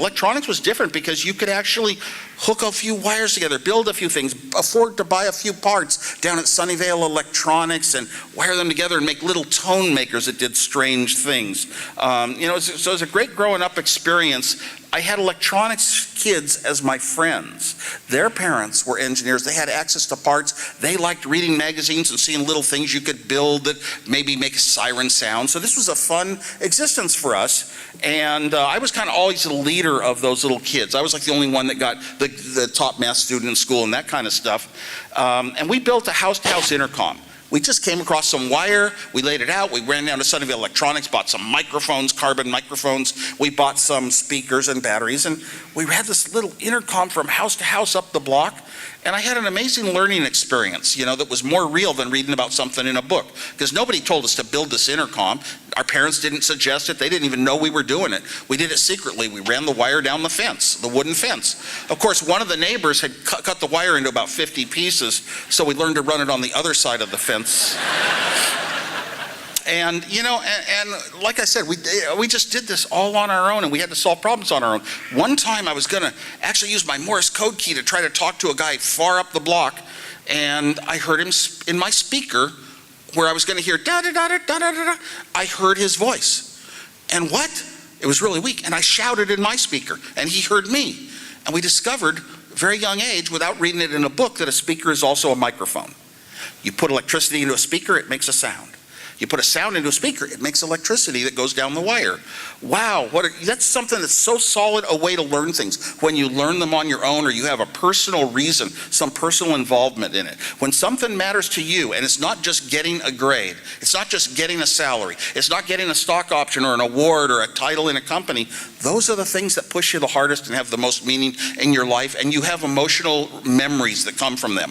electronics was different because you could actually hook a few wires together, build a few things, afford to buy a few parts down at Sunnyvale Electronics and wire them together and make little tone makers that did strange things. So it was a great growing up experience. I had electronics kids as my friends. Their parents were engineers. They had access to parts. They liked reading magazines and seeing little things you could build that maybe make a siren sound. So this was a fun existence for us. And I was kind of always the leader of those little kids. I was like the only one that got the top math student in school and that kind of stuff. And we built a house-to-house intercom. We just came across some wire, we laid it out, we ran down to Sunnyvale Electronics, bought some microphones, carbon microphones, we bought some speakers and batteries, and we had this little intercom from house to house up the block, and I had an amazing learning experience, that was more real than reading about something in a book, because nobody told us to build this intercom. Our parents didn't suggest it, they didn't even know we were doing it. We did it secretly. We ran the wire down the fence, the wooden fence. Of course, one of the neighbors had cut the wire into about 50 pieces, so we learned to run it on the other side of the fence. And like I said, we just did this all on our own, and we had to solve problems on our own. One time I was gonna actually use my Morse code key to try to talk to a guy far up the block, and I heard him in my speaker where I was gonna hear da da da da da da da. I heard his voice. And what? It was really weak, and I shouted in my speaker, and he heard me. And we discovered at a very young age, without reading it in a book, that a speaker is also a microphone. You put electricity into a speaker, it makes a sound. You put a sound into a speaker, it makes electricity that goes down the wire. Wow, that's something that's so solid a way to learn things. When you learn them on your own, or you have a personal reason, some personal involvement in it. When something matters to you, and it's not just getting a grade, it's not just getting a salary, it's not getting a stock option or an award or a title in a company, those are the things that push you the hardest and have the most meaning in your life, and you have emotional memories that come from them.